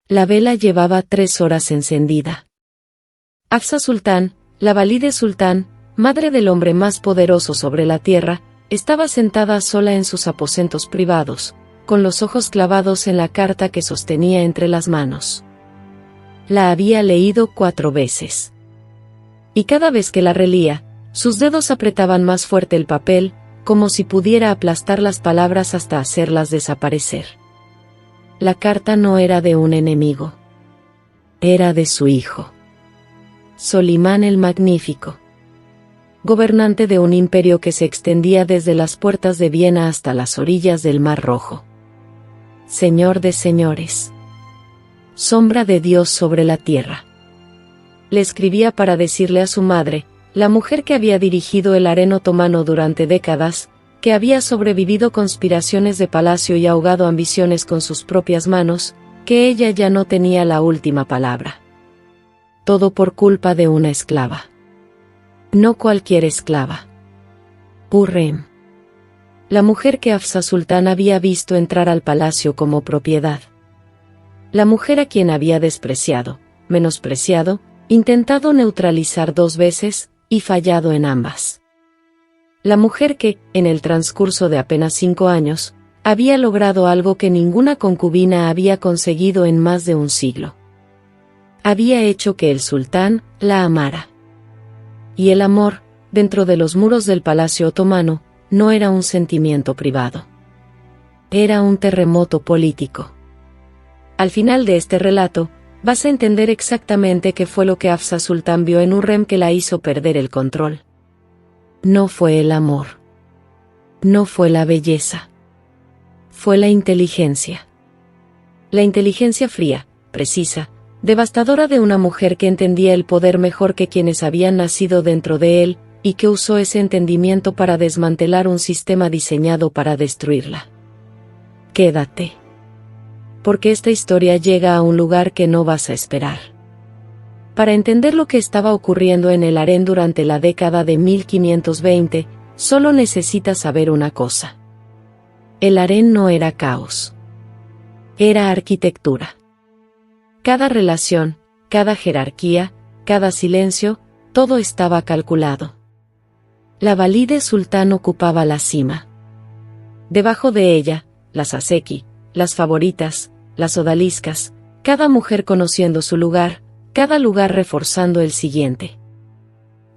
La vela llevaba 3 horas encendida. Hafsa Sultán, la valide sultán, madre del hombre más poderoso sobre la tierra, estaba sentada sola en sus aposentos privados, con los ojos clavados en la carta que sostenía entre las manos. La había leído 4 veces. Y cada vez que la relía, sus dedos apretaban más fuerte el papel, como si pudiera aplastar las palabras hasta hacerlas desaparecer. La carta no era de un enemigo. Era de su hijo. Solimán el Magnífico. Gobernante de un imperio que se extendía desde las puertas de Viena hasta las orillas del Mar Rojo. Señor de señores. Sombra de Dios sobre la tierra. Le escribía para decirle a su madre, la mujer que había dirigido el harén otomano durante décadas, que había sobrevivido conspiraciones de palacio y ahogado ambiciones con sus propias manos, que ella ya no tenía la última palabra. Todo por culpa de una esclava. No cualquier esclava. Hurrem. La mujer que Hafsa Sultán había visto entrar al palacio como propiedad. La mujer a quien había despreciado, menospreciado, intentado neutralizar 2 veces, y fallado en ambas. La mujer que, en el transcurso de apenas 5 años, había logrado algo que ninguna concubina había conseguido en más de un siglo. Había hecho que el sultán la amara. Y el amor, dentro de los muros del palacio otomano, no era un sentimiento privado. Era un terremoto político. Al final de este relato, vas a entender exactamente qué fue lo que Hafsa Sultán vio en Hurrem que la hizo perder el control. No fue el amor. No fue la belleza. Fue la inteligencia. La inteligencia fría, precisa, devastadora de una mujer que entendía el poder mejor que quienes habían nacido dentro de él, y que usó ese entendimiento para desmantelar un sistema diseñado para destruirla. Quédate. Porque esta historia llega a un lugar que no vas a esperar. Para entender lo que estaba ocurriendo en el harén durante la década de 1520, solo necesitas saber una cosa. El harén no era caos. Era arquitectura. Cada relación, cada jerarquía, cada silencio, todo estaba calculado. La valide sultán ocupaba la cima. Debajo de ella, las aseki, las favoritas, las odaliscas, cada mujer conociendo su lugar, cada lugar reforzando el siguiente.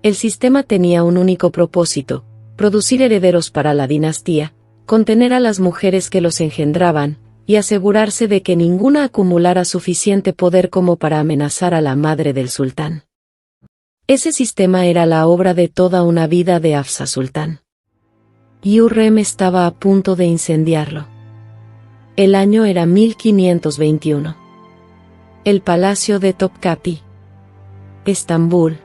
El sistema tenía un único propósito, producir herederos para la dinastía, contener a las mujeres que los engendraban, y asegurarse de que ninguna acumulara suficiente poder como para amenazar a la madre del sultán. Ese sistema era la obra de toda una vida de Hafsa Sultán. Y Hurrem estaba a punto de incendiarlo. El año era 1521. El palacio de Topkapı. Estambul.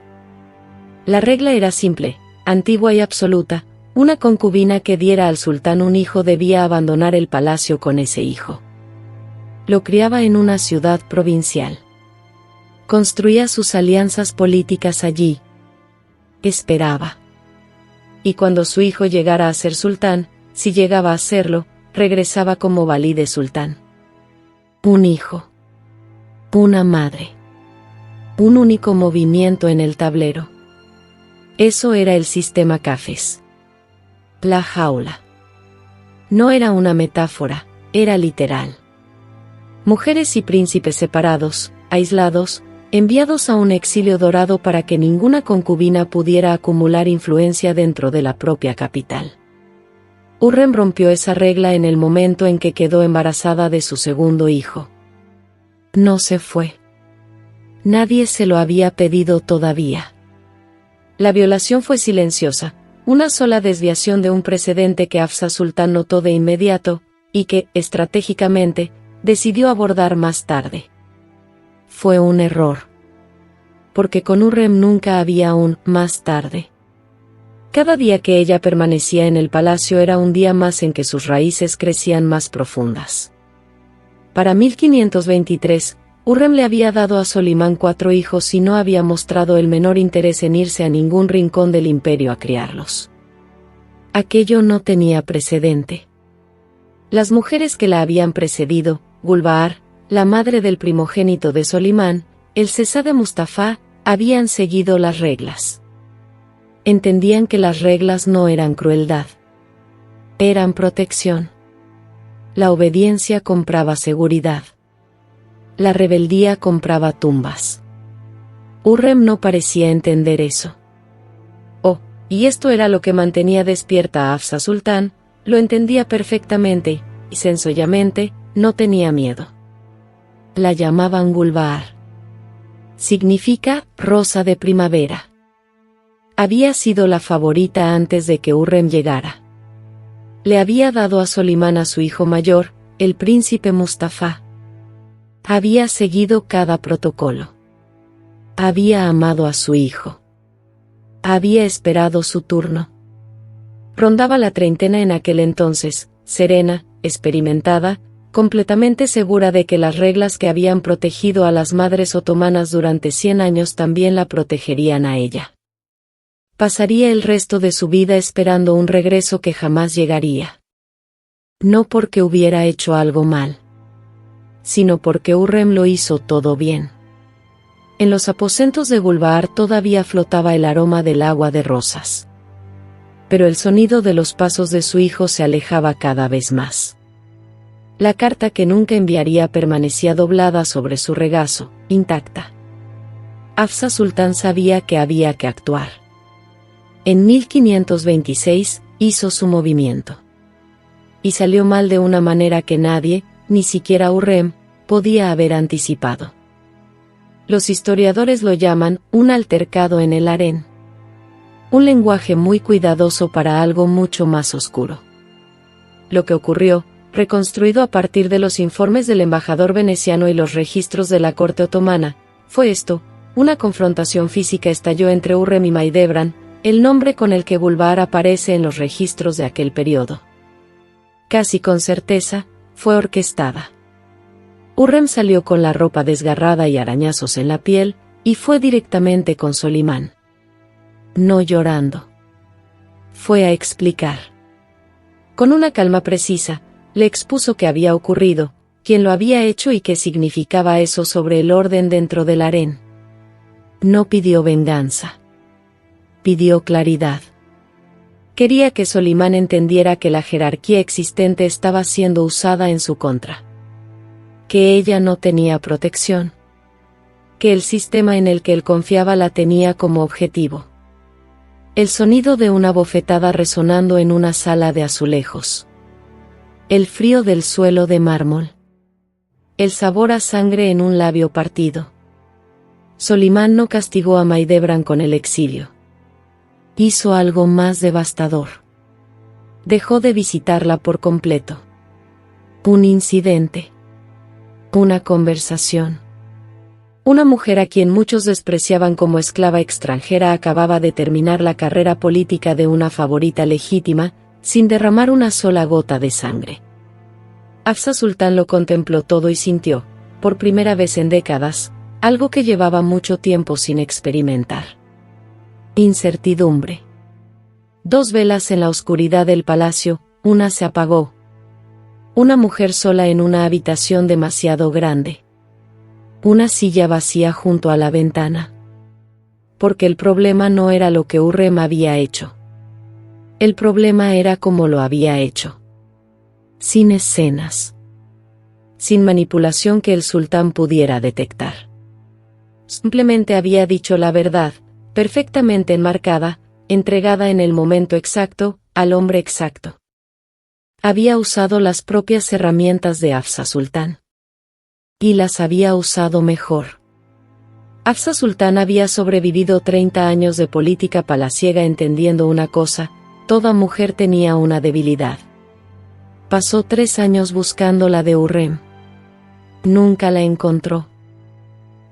La regla era simple, antigua y absoluta: una concubina que diera al sultán un hijo debía abandonar el palacio con ese hijo. Lo criaba en una ciudad provincial. Construía sus alianzas políticas allí. Esperaba. Y cuando su hijo llegara a ser sultán, si llegaba a serlo, regresaba como valide sultán. Un hijo. Una madre. Un único movimiento en el tablero. Eso era el sistema Cafés. La jaula. No era una metáfora, era literal. Mujeres y príncipes separados, aislados, enviados a un exilio dorado para que ninguna concubina pudiera acumular influencia dentro de la propia capital. Hurrem rompió esa regla en el momento en que quedó embarazada de su segundo hijo. No se fue. Nadie se lo había pedido todavía. La violación fue silenciosa, una sola desviación de un precedente que Hafsa Sultán notó de inmediato, y que, estratégicamente, decidió abordar más tarde. Fue un error. Porque con Hurrem nunca había un más tarde. Cada día que ella permanecía en el palacio era un día más en que sus raíces crecían más profundas. Para 1523, Hurrem le había dado a Solimán 4 hijos y no había mostrado el menor interés en irse a ningún rincón del imperio a criarlos. Aquello no tenía precedente. Las mujeres que la habían precedido, Gulbahar, la madre del primogénito de Solimán, el Şehzade Mustafa, habían seguido las reglas. Entendían que las reglas no eran crueldad. Eran protección. La obediencia compraba seguridad. La rebeldía compraba tumbas. Hürrem no parecía entender eso. Oh, y esto era lo que mantenía despierta a Hafsa Sultán, lo entendía perfectamente, y sencillamente, no tenía miedo. La llamaban Gulbahar. Significa rosa de primavera. Había sido la favorita antes de que Hürrem llegara. Le había dado a Solimán a su hijo mayor, el príncipe Mustafa. Había seguido cada protocolo. Había amado a su hijo. Había esperado su turno. Rondaba la treintena en aquel entonces, serena, experimentada, completamente segura de que las reglas que habían protegido a las madres otomanas durante 100 años también la protegerían a ella. Pasaría el resto de su vida esperando un regreso que jamás llegaría. No porque hubiera hecho algo mal, sino porque Hürrem lo hizo todo bien. En los aposentos de Gulbahar todavía flotaba el aroma del agua de rosas. Pero el sonido de los pasos de su hijo se alejaba cada vez más. La carta que nunca enviaría permanecía doblada sobre su regazo, intacta. Hafsa Sultán sabía que había que actuar. En 1526, hizo su movimiento. Y salió mal de una manera que nadie, ni siquiera Hürrem, podía haber anticipado. Los historiadores lo llaman un altercado en el harén. Un lenguaje muy cuidadoso para algo mucho más oscuro. Lo que ocurrió, reconstruido a partir de los informes del embajador veneciano y los registros de la corte otomana, fue esto: una confrontación física estalló entre Hürrem y Mahidevran, el nombre con el que Gulbahar aparece en los registros de aquel periodo. Casi con certeza, fue orquestada. Hürrem salió con la ropa desgarrada y arañazos en la piel, y fue directamente con Solimán. No llorando. Fue a explicar. Con una calma precisa, le expuso qué había ocurrido, quién lo había hecho y qué significaba eso sobre el orden dentro del harén. No pidió venganza. Pidió claridad. Quería que Solimán entendiera que la jerarquía existente estaba siendo usada en su contra. Que ella no tenía protección. Que el sistema en el que él confiaba la tenía como objetivo. El sonido de una bofetada resonando en una sala de azulejos. El frío del suelo de mármol. El sabor a sangre en un labio partido. Solimán no castigó a Mahidevran con el exilio. Hizo algo más devastador. Dejó de visitarla por completo. Un incidente. Una conversación. Una mujer a quien muchos despreciaban como esclava extranjera acababa de terminar la carrera política de una favorita legítima, sin derramar una sola gota de sangre. Hafsa Sultán lo contempló todo y sintió, por primera vez en décadas, algo que llevaba mucho tiempo sin experimentar. Incertidumbre. 2 velas en la oscuridad del palacio, una se apagó. Una mujer sola en una habitación demasiado grande. Una silla vacía junto a la ventana. Porque el problema no era lo que Hürrem había hecho. El problema era cómo lo había hecho. Sin escenas. Sin manipulación que el sultán pudiera detectar. Simplemente había dicho la verdad, perfectamente enmarcada, entregada en el momento exacto, al hombre exacto. Había usado las propias herramientas de Hafsa Sultán. Y las había usado mejor. Hafsa Sultán había sobrevivido 30 años de política palaciega entendiendo una cosa: toda mujer tenía una debilidad. Pasó 3 años buscando la de Hürrem. Nunca la encontró.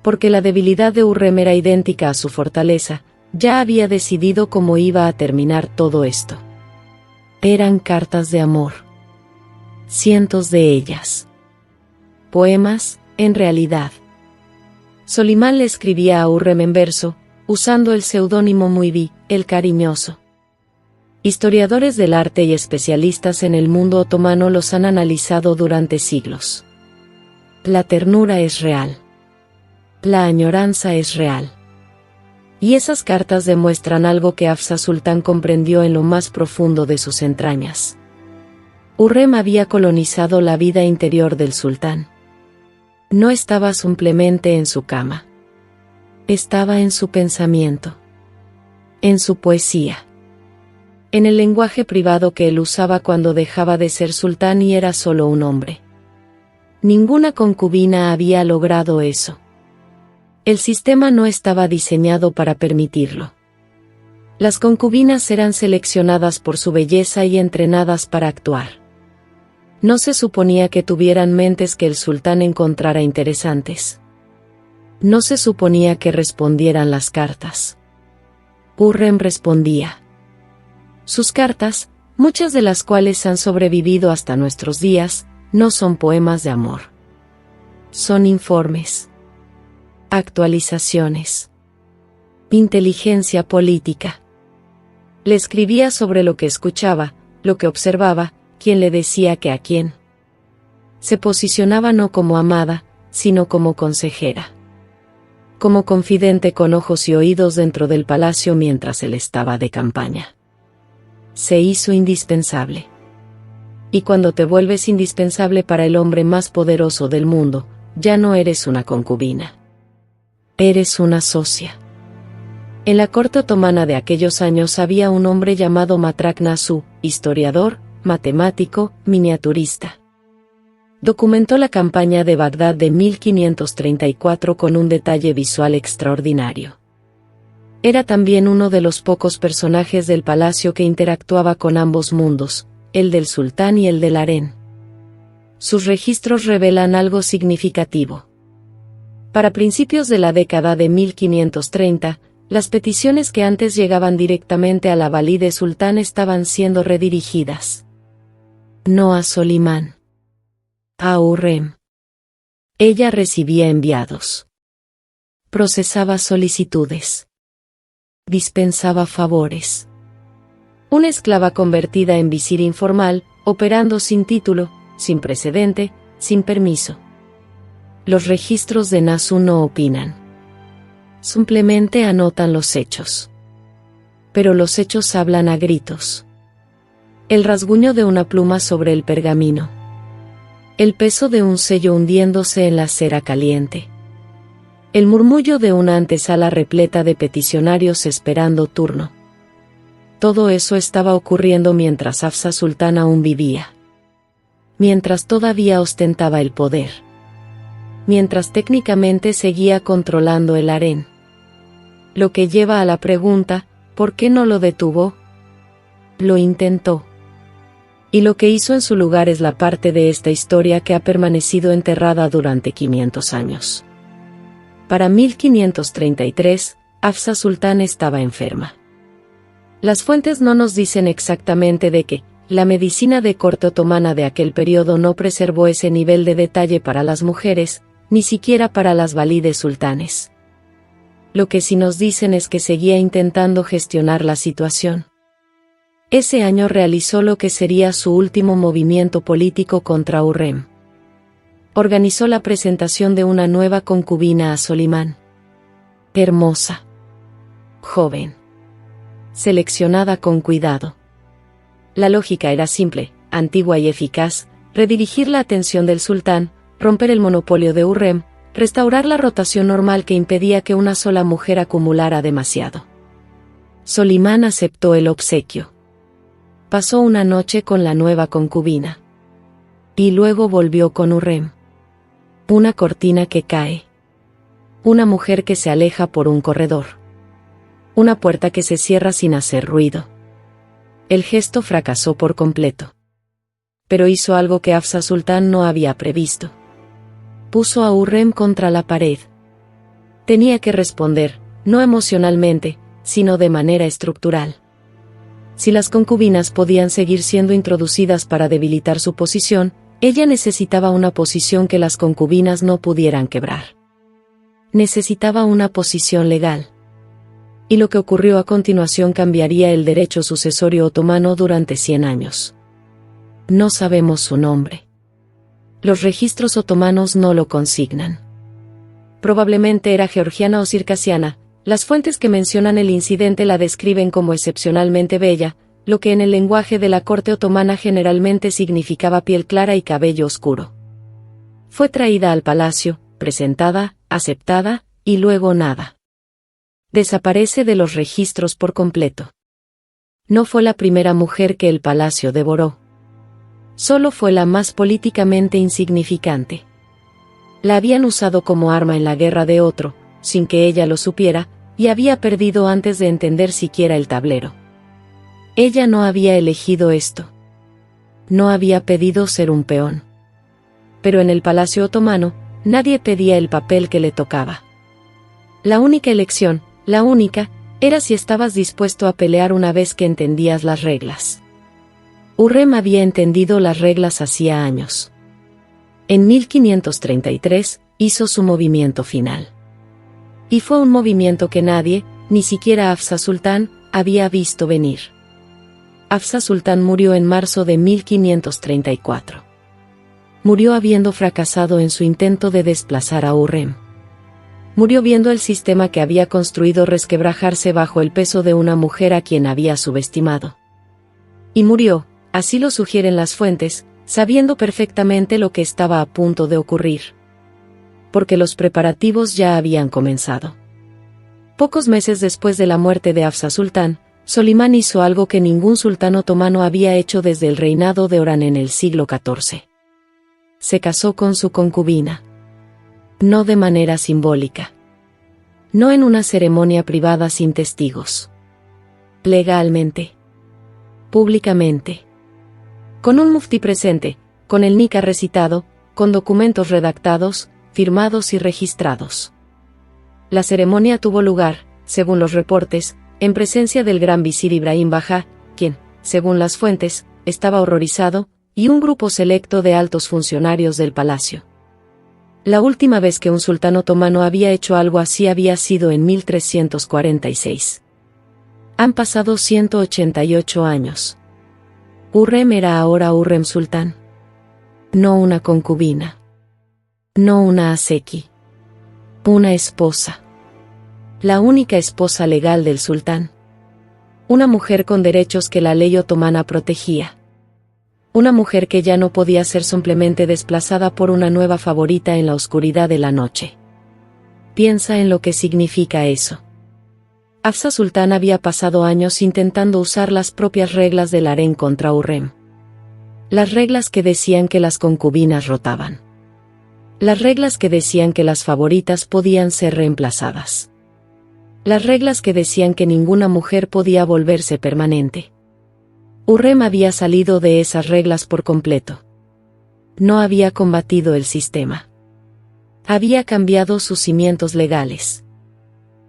Porque la debilidad de Hürrem era idéntica a su fortaleza, ya había decidido cómo iba a terminar todo esto. Eran cartas de amor. Cientos de ellas. Poemas, en realidad. Solimán le escribía a Hürrem en verso, usando el seudónimo Muibi, el cariñoso. Historiadores del arte y especialistas en el mundo otomano los han analizado durante siglos. La ternura es real. La añoranza es real. Y esas cartas demuestran algo que Hafsa Sultán comprendió en lo más profundo de sus entrañas. Hurrem había colonizado la vida interior del sultán. No estaba simplemente en su cama. Estaba en su pensamiento. En su poesía. En el lenguaje privado que él usaba cuando dejaba de ser sultán y era solo un hombre. Ninguna concubina había logrado eso. El sistema no estaba diseñado para permitirlo. Las concubinas eran seleccionadas por su belleza y entrenadas para actuar. No se suponía que tuvieran mentes que el sultán encontrara interesantes. No se suponía que respondieran las cartas. Hurrem respondía. Sus cartas, muchas de las cuales han sobrevivido hasta nuestros días, no son poemas de amor. Son informes. Actualizaciones. Inteligencia política. Le escribía sobre lo que escuchaba, lo que observaba, quién le decía que a quién. Se posicionaba no como amada, sino como consejera. Como confidente con ojos y oídos dentro del palacio mientras él estaba de campaña. Se hizo indispensable. Y cuando te vuelves indispensable para el hombre más poderoso del mundo, ya no eres una concubina. Eres una socia. En la corte otomana de aquellos años había un hombre llamado Matrak Nasu, historiador, matemático, miniaturista. Documentó la campaña de Bagdad de 1534 con un detalle visual extraordinario. Era también uno de los pocos personajes del palacio que interactuaba con ambos mundos, el del sultán y el del harén. Sus registros revelan algo significativo. Para principios de la década de 1530, las peticiones que antes llegaban directamente a la valide sultán estaban siendo redirigidas. No a Solimán. A Hurrem. Ella recibía enviados. Procesaba solicitudes. Dispensaba favores. Una esclava convertida en visir informal, operando sin título, sin precedente, sin permiso. Los registros de Nasu no opinan. Simplemente anotan los hechos. Pero los hechos hablan a gritos. El rasguño de una pluma sobre el pergamino. El peso de un sello hundiéndose en la cera caliente. El murmullo de una antesala repleta de peticionarios esperando turno. Todo eso estaba ocurriendo mientras Hafsa Sultán aún vivía. Mientras todavía ostentaba el poder. Mientras técnicamente seguía controlando el harén. Lo que lleva a la pregunta, ¿por qué no lo detuvo? Lo intentó. Y lo que hizo en su lugar es la parte de esta historia que ha permanecido enterrada durante 500 años. Para 1533, Hafsa Sultán estaba enferma. Las fuentes no nos dicen exactamente de qué. La medicina de corte otomana de aquel periodo no preservó ese nivel de detalle para las mujeres, ni siquiera para las valides sultanes. Lo que sí nos dicen es que seguía intentando gestionar la situación. Ese año realizó lo que sería su último movimiento político contra Hurrem. Organizó la presentación de una nueva concubina a Solimán. Hermosa. Joven. Seleccionada con cuidado. La lógica era simple, antigua y eficaz: redirigir la atención del sultán, romper el monopolio de Hurrem, restaurar la rotación normal que impedía que una sola mujer acumulara demasiado. Solimán aceptó el obsequio. Pasó una noche con la nueva concubina. Y luego volvió con Hurrem. Una cortina que cae. Una mujer que se aleja por un corredor. Una puerta que se cierra sin hacer ruido. El gesto fracasó por completo. Pero hizo algo que Hafsa Sultán no había previsto. Puso a Hurrem contra la pared. Tenía que responder, no emocionalmente, sino de manera estructural. Si las concubinas podían seguir siendo introducidas para debilitar su posición, ella necesitaba una posición que las concubinas no pudieran quebrar. Necesitaba una posición legal. Y lo que ocurrió a continuación cambiaría el derecho sucesorio otomano durante 100 años. No sabemos su nombre. Los registros otomanos no lo consignan. Probablemente era georgiana o circasiana. Las fuentes que mencionan el incidente la describen como excepcionalmente bella, lo que en el lenguaje de la corte otomana generalmente significaba piel clara y cabello oscuro. Fue traída al palacio, presentada, aceptada, y luego nada. Desaparece de los registros por completo. No fue la primera mujer que el palacio devoró. Solo fue la más políticamente insignificante. La habían usado como arma en la guerra de otro, sin que ella lo supiera, y había perdido antes de entender siquiera el tablero. Ella no había elegido esto. No había pedido ser un peón. Pero en el palacio otomano, nadie pedía el papel que le tocaba. La única elección, la única, era si estabas dispuesto a pelear una vez que entendías las reglas. Hurrem había entendido las reglas hacía años. En 1533, hizo su movimiento final. Y fue un movimiento que nadie, ni siquiera Hafsa Sultán, había visto venir. Hafsa Sultán murió en marzo de 1534. Murió habiendo fracasado en su intento de desplazar a Hurrem. Murió viendo el sistema que había construido resquebrajarse bajo el peso de una mujer a quien había subestimado. Y murió, así lo sugieren las fuentes, sabiendo perfectamente lo que estaba a punto de ocurrir. Porque los preparativos ya habían comenzado. Pocos meses después de la muerte de Hafsa Sultán, Solimán hizo algo que ningún sultán otomano había hecho desde el reinado de Orán en el siglo XIV. Se casó con su concubina. No de manera simbólica. No en una ceremonia privada sin testigos. Legalmente. Públicamente. Con un muftí presente, con el nikah recitado, con documentos redactados, firmados y registrados. La ceremonia tuvo lugar, según los reportes, en presencia del gran visir Ibrahim Bajá, quien, según las fuentes, estaba horrorizado, y un grupo selecto de altos funcionarios del palacio. La última vez que un sultán otomano había hecho algo así había sido en 1346. Han pasado 188 años. Hurrem era ahora Hurrem Sultán. No una concubina. No una aseki. Una esposa. La única esposa legal del sultán. Una mujer con derechos que la ley otomana protegía. Una mujer que ya no podía ser simplemente desplazada por una nueva favorita en la oscuridad de la noche. Piensa en lo que significa eso. Hafsa Sultán había pasado años intentando usar las propias reglas del harén contra Hurrem. Las reglas que decían que las concubinas rotaban. Las reglas que decían que las favoritas podían ser reemplazadas. Las reglas que decían que ninguna mujer podía volverse permanente. Hurrem había salido de esas reglas por completo. No había combatido el sistema. Había cambiado sus cimientos legales.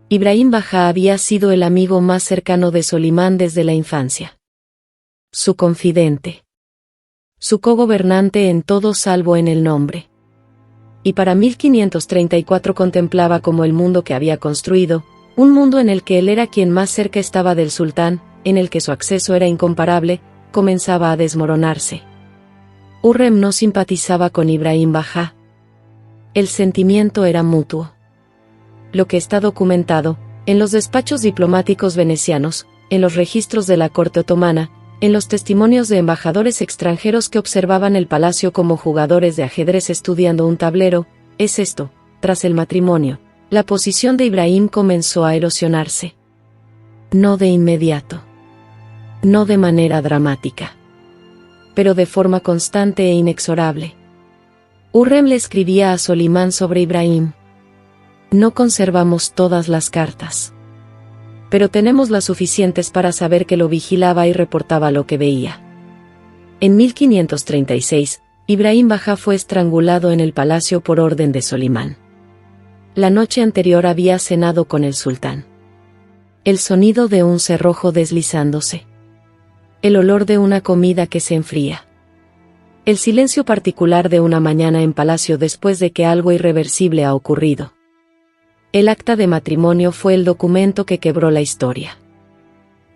Ibrahim Bajá había sido el amigo más cercano de Solimán desde la infancia. Su confidente. Su cogobernante en todo salvo en el nombre. Y para 1534 contemplaba como el mundo que había construido, un mundo en el que él era quien más cerca estaba del sultán, en el que su acceso era incomparable, comenzaba a desmoronarse. Hurrem no simpatizaba con Ibrahim Bajá. El sentimiento era mutuo. Lo que está documentado, en los despachos diplomáticos venecianos, en los registros de la corte otomana, en los testimonios de embajadores extranjeros que observaban el palacio como jugadores de ajedrez estudiando un tablero, es esto: tras el matrimonio, la posición de Ibrahim comenzó a erosionarse. No de inmediato. No de manera dramática. Pero de forma constante e inexorable. Hurrem le escribía a Solimán sobre Ibrahim: no conservamos todas las cartas. Pero tenemos las suficientes para saber que lo vigilaba y reportaba lo que veía. En 1536, Ibrahim Bajá fue estrangulado en el palacio por orden de Solimán. La noche anterior había cenado con el sultán. El sonido de un cerrojo deslizándose. El olor de una comida que se enfría. El silencio particular de una mañana en palacio después de que algo irreversible ha ocurrido. El acta de matrimonio fue el documento que quebró la historia.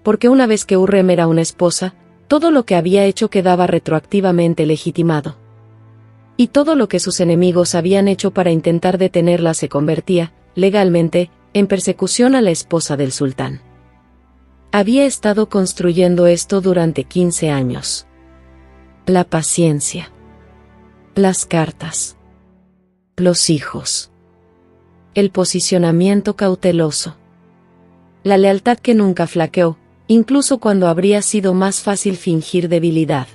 Porque una vez que Hurrem era una esposa, todo lo que había hecho quedaba retroactivamente legitimado. Y todo lo que sus enemigos habían hecho para intentar detenerla se convertía, legalmente, en persecución a la esposa del sultán. Había estado construyendo esto durante 15 años. La paciencia. Las cartas. Los hijos. El posicionamiento cauteloso. La lealtad que nunca flaqueó, incluso cuando habría sido más fácil fingir debilidad.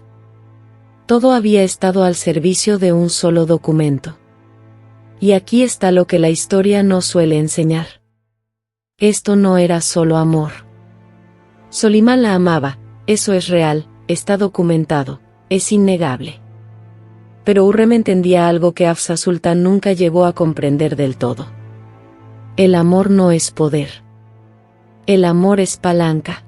Todo había estado al servicio de un solo documento. Y aquí está lo que la historia no suele enseñar. Esto no era solo amor. Solimán la amaba, eso es real, está documentado, es innegable. Pero Hürrem entendía algo que Hafsa Sultán nunca llegó a comprender del todo. El amor no es poder. El amor es palanca.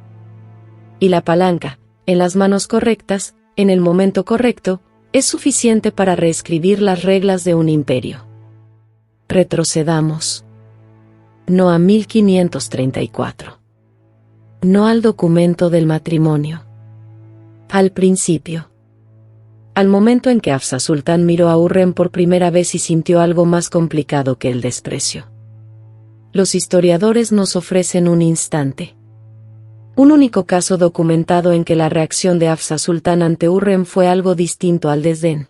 Y la palanca, en las manos correctas, en el momento correcto, es suficiente para reescribir las reglas de un imperio. Retrocedamos. No a 1534. No al documento del matrimonio. Al principio. Al momento en que Hafsa Sultán miró a Hürrem por primera vez y sintió algo más complicado que el desprecio. Los historiadores nos ofrecen un instante. Un único caso documentado en que la reacción de Hafsa Sultán ante Hürrem fue algo distinto al desdén.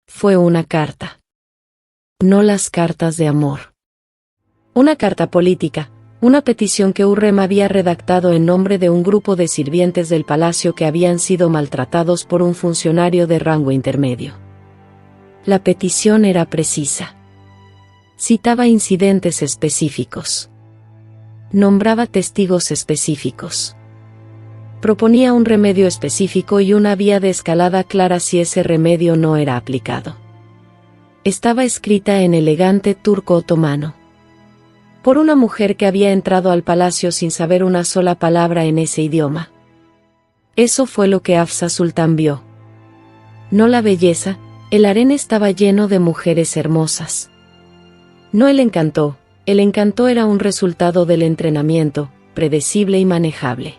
Fue una carta. No las cartas de amor. Una carta política, una petición que Hürrem había redactado en nombre de un grupo de sirvientes del palacio que habían sido maltratados por un funcionario de rango intermedio. La petición era precisa. Citaba incidentes específicos. Nombraba testigos específicos. Proponía un remedio específico y una vía de escalada clara si ese remedio no era aplicado. Estaba escrita en elegante turco otomano. Por una mujer que había entrado al palacio sin saber una sola palabra en ese idioma. Eso fue lo que Hafsa Sultán vio. No la belleza, el harén estaba lleno de mujeres hermosas. No el encanto era un resultado del entrenamiento, predecible y manejable.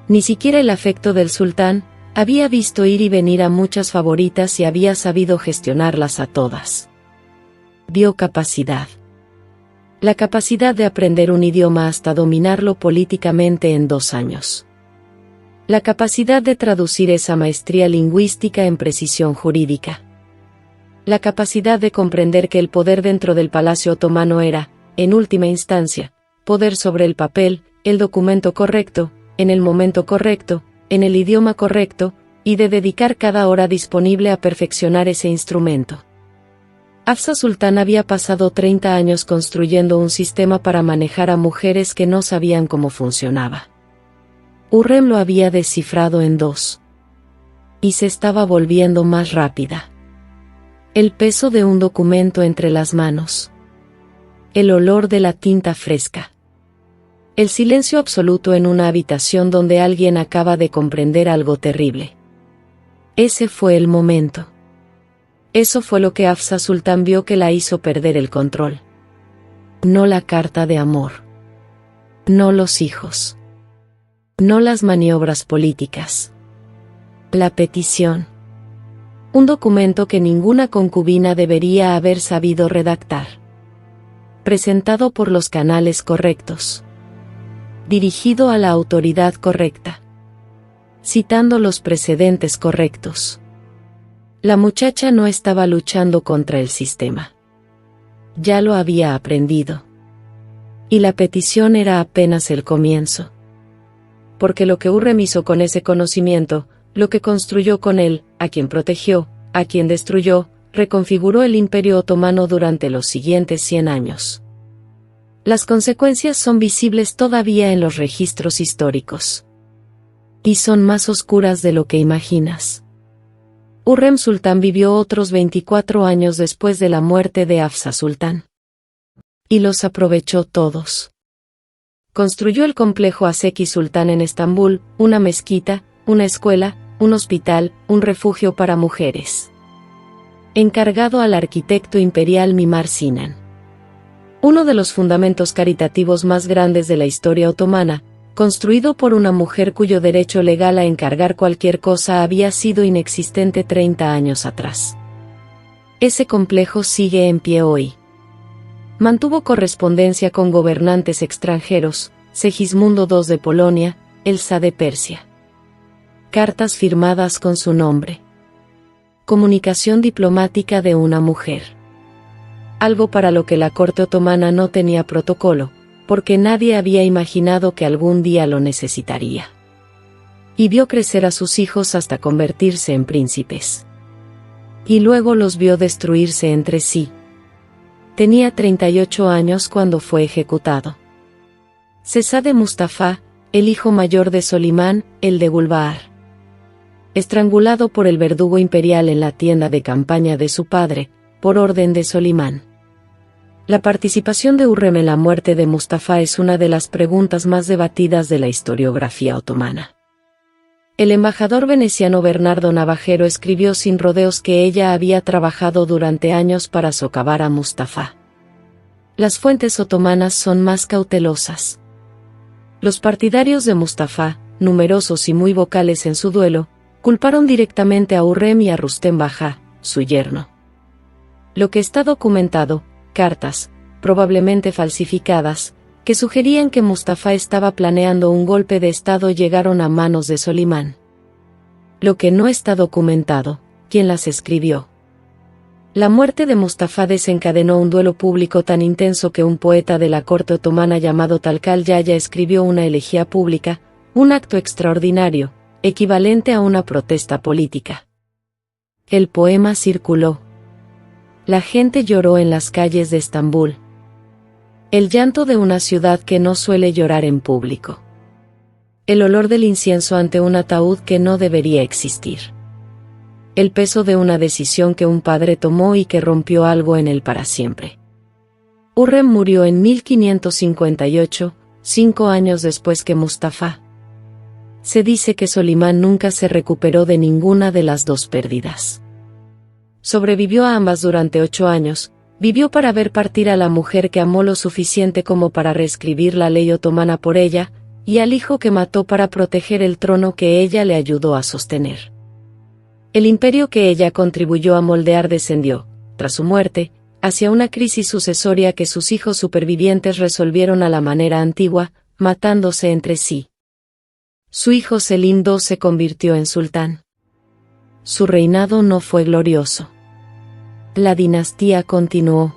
Ni siquiera el afecto del sultán, había visto ir y venir a muchas favoritas y había sabido gestionarlas a todas. Vio capacidad. La capacidad de aprender un idioma hasta dominarlo políticamente en 2 años. La capacidad de traducir esa maestría lingüística en precisión jurídica. La capacidad de comprender que el poder dentro del palacio otomano era, en última instancia, poder sobre el papel, el documento correcto, en el momento correcto, en el idioma correcto, y de dedicar cada hora disponible a perfeccionar ese instrumento. Hafsa Sultán había pasado 30 años construyendo un sistema para manejar a mujeres que no sabían cómo funcionaba. Hürrem lo había descifrado en 2. Y se estaba volviendo más rápida. El peso de un documento entre las manos. El olor de la tinta fresca. El silencio absoluto en una habitación donde alguien acaba de comprender algo terrible. Ese fue el momento. Eso fue lo que Hafsa Sultán vio que la hizo perder el control. No la carta de amor. No los hijos. No las maniobras políticas. La petición. Un documento que ninguna concubina debería haber sabido redactar. Presentado por los canales correctos. Dirigido a la autoridad correcta. Citando los precedentes correctos. La muchacha no estaba luchando contra el sistema. Ya lo había aprendido. Y la petición era apenas el comienzo. Porque lo que Hürrem hizo con ese conocimiento, lo que construyó con él, a quien protegió, a quien destruyó, reconfiguró el Imperio Otomano durante los siguientes 100 años. Las consecuencias son visibles todavía en los registros históricos. Y son más oscuras de lo que imaginas. Hürrem Sultán vivió otros 24 años después de la muerte de Hafsa Sultán. Y los aprovechó todos. Construyó el complejo Haseki Sultán en Estambul, una mezquita, una escuela, un hospital, un refugio para mujeres. Encargado al arquitecto imperial Mimar Sinan. Uno de los fundamentos caritativos más grandes de la historia otomana, construido por una mujer cuyo derecho legal a encargar cualquier cosa había sido inexistente 30 años atrás. Ese complejo sigue en pie hoy. Mantuvo correspondencia con gobernantes extranjeros, Segismundo II de Polonia, el Shah de Persia. Cartas firmadas con su nombre. Comunicación diplomática de una mujer. Algo para lo que la corte otomana no tenía protocolo, porque nadie había imaginado que algún día lo necesitaría. Y vio crecer a sus hijos hasta convertirse en príncipes. Y luego los vio destruirse entre sí. Tenía 38 años cuando fue ejecutado. Shah Mustafa, el hijo mayor de Solimán, el de Gulbahar. Estrangulado por el verdugo imperial en la tienda de campaña de su padre, por orden de Solimán. La participación de Hürrem en la muerte de Mustafa es una de las preguntas más debatidas de la historiografía otomana. El embajador veneciano Bernardo Navajero escribió sin rodeos que ella había trabajado durante años para socavar a Mustafa. Las fuentes otomanas son más cautelosas. Los partidarios de Mustafa, numerosos y muy vocales en su duelo, culparon directamente a Hürrem y a Rustem Bajá, su yerno. Lo que está documentado, cartas, probablemente falsificadas, que sugerían que Mustafa estaba planeando un golpe de estado llegaron a manos de Solimán. Lo que no está documentado, quién las escribió. La muerte de Mustafa desencadenó un duelo público tan intenso que un poeta de la corte otomana llamado Talkal Yaya escribió una elegía pública, un acto extraordinario, equivalente a una protesta política. El poema circuló. La gente lloró en las calles de Estambul. El llanto de una ciudad que no suele llorar en público. El olor del incienso ante un ataúd que no debería existir. El peso de una decisión que un padre tomó y que rompió algo en él para siempre. Hürrem murió en 1558, 5 años después que Mustafa. Se dice que Solimán nunca se recuperó de ninguna de las dos pérdidas. Sobrevivió a ambas durante 8 años, vivió para ver partir a la mujer que amó lo suficiente como para reescribir la ley otomana por ella, y al hijo que mató para proteger el trono que ella le ayudó a sostener. El imperio que ella contribuyó a moldear descendió, tras su muerte, hacia una crisis sucesoria que sus hijos supervivientes resolvieron a la manera antigua, matándose entre sí. Su hijo Selim II se convirtió en sultán. Su reinado no fue glorioso. La dinastía continuó.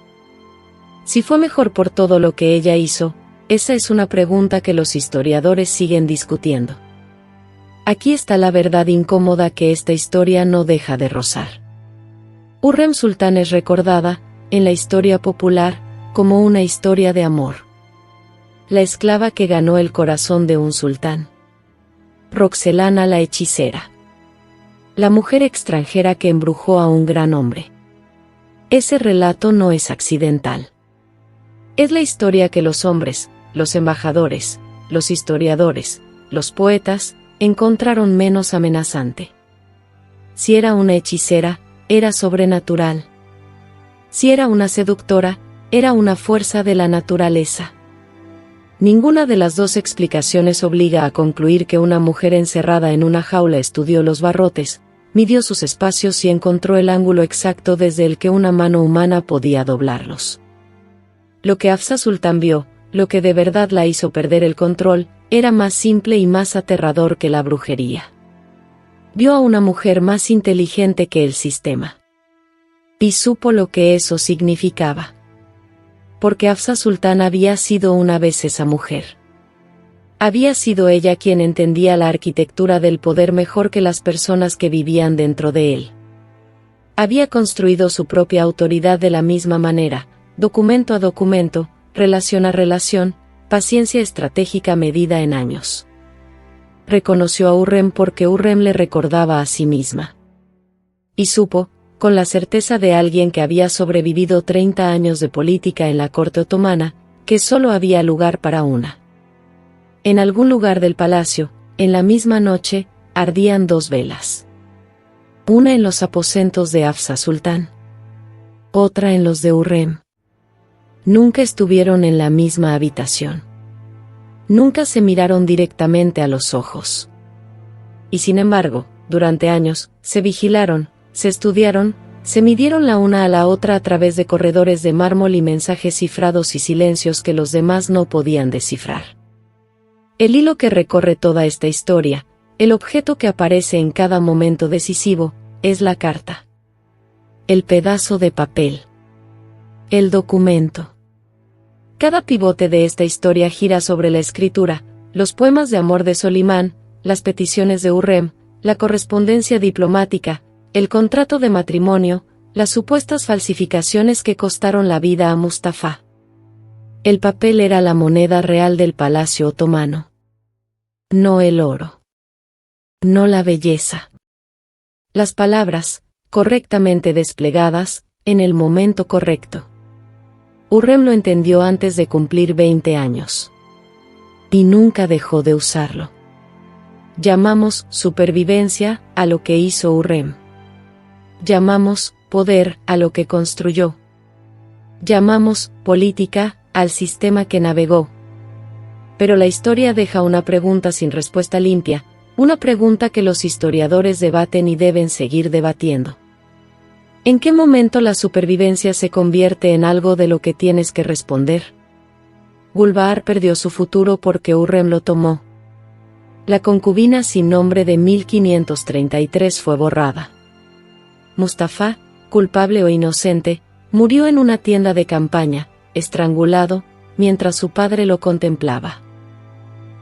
Si fue mejor por todo lo que ella hizo, esa es una pregunta que los historiadores siguen discutiendo. Aquí está la verdad incómoda que esta historia no deja de rozar. Hürrem Sultán es recordada, en la historia popular, como una historia de amor. La esclava que ganó el corazón de un sultán. Roxelana la hechicera. La mujer extranjera que embrujó a un gran hombre. Ese relato no es accidental. Es la historia que los hombres, los embajadores, los historiadores, los poetas, encontraron menos amenazante. Si era una hechicera, era sobrenatural. Si era una seductora, era una fuerza de la naturaleza. Ninguna de las dos explicaciones obliga a concluir que una mujer encerrada en una jaula estudió los barrotes, midió sus espacios y encontró el ángulo exacto desde el que una mano humana podía doblarlos. Lo que Hafsa Sultán vio, lo que de verdad la hizo perder el control, era más simple y más aterrador que la brujería. Vio a una mujer más inteligente que el sistema. Y supo lo que eso significaba. Porque Hafsa Sultán había sido una vez esa mujer. Había sido ella quien entendía la arquitectura del poder mejor que las personas que vivían dentro de él. Había construido su propia autoridad de la misma manera, documento a documento, relación a relación, paciencia estratégica medida en años. Reconoció a Hürrem porque Hürrem le recordaba a sí misma. Y supo, con la certeza de alguien que había sobrevivido 30 años de política en la corte otomana, que solo había lugar para una. En algún lugar del palacio, en la misma noche, ardían 2 velas. Una en los aposentos de Hafsa Sultán. Otra en los de Hürrem. Nunca estuvieron en la misma habitación. Nunca se miraron directamente a los ojos. Y sin embargo, durante años, se vigilaron, se estudiaron, Se midieron la una a la otra a través de corredores de mármol y mensajes cifrados y silencios que los demás no podían descifrar. El hilo que recorre toda esta historia, el objeto que aparece en cada momento decisivo, es la carta. El pedazo de papel. El documento. Cada pivote de esta historia gira sobre la escritura, los poemas de amor de Solimán, las peticiones de Hurrem, la correspondencia diplomática, el contrato de matrimonio, las supuestas falsificaciones que costaron la vida a Mustafa. El papel era la moneda real del palacio otomano. No el oro. No la belleza. Las palabras, correctamente desplegadas, en el momento correcto. Hurrem lo entendió antes de cumplir 20 años. Y nunca dejó de usarlo. Llamamos supervivencia a lo que hizo Hurrem. Llamamos poder a lo que construyó. Llamamos política al sistema que navegó. Pero la historia deja una pregunta sin respuesta limpia, una pregunta que los historiadores debaten y deben seguir debatiendo. ¿En qué momento la supervivencia se convierte en algo de lo que tienes que responder? Gulbaar perdió su futuro porque Hurrem lo tomó. La concubina sin nombre de 1533 fue borrada. Mustafa, culpable o inocente, murió en una tienda de campaña, estrangulado, mientras su padre lo contemplaba.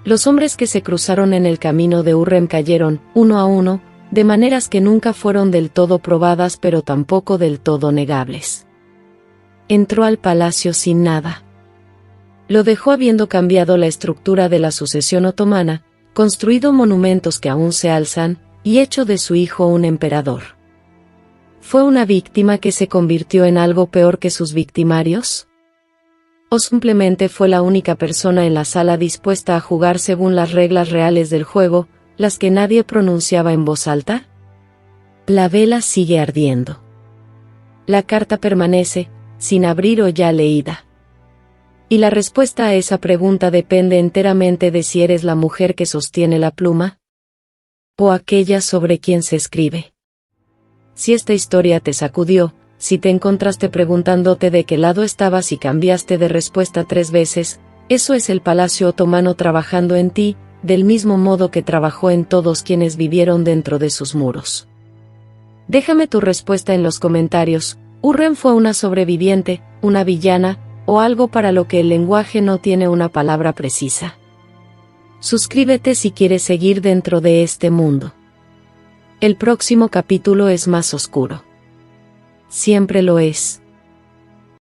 Los hombres que se cruzaron en el camino de Hurrem cayeron, uno a uno, de maneras que nunca fueron del todo probadas pero tampoco del todo negables. Entró al palacio sin nada. Lo dejó habiendo cambiado la estructura de la sucesión otomana, construido monumentos que aún se alzan, y hecho de su hijo un emperador. ¿Fue una víctima que se convirtió en algo peor que sus victimarios? ¿O simplemente fue la única persona en la sala dispuesta a jugar según las reglas reales del juego, las que nadie pronunciaba en voz alta? La vela sigue ardiendo. La carta permanece, sin abrir o ya leída. Y la respuesta a esa pregunta depende enteramente de si eres la mujer que sostiene la pluma, o aquella sobre quien se escribe. Si esta historia te sacudió, si te encontraste preguntándote de qué lado estabas y cambiaste de respuesta 3 veces, eso es el palacio otomano trabajando en ti, del mismo modo que trabajó en todos quienes vivieron dentro de sus muros. Déjame tu respuesta en los comentarios. ¿Hurrem fue una sobreviviente, una villana, o algo para lo que el lenguaje no tiene una palabra precisa? Suscríbete si quieres seguir dentro de este mundo. El próximo capítulo es más oscuro. Siempre lo es.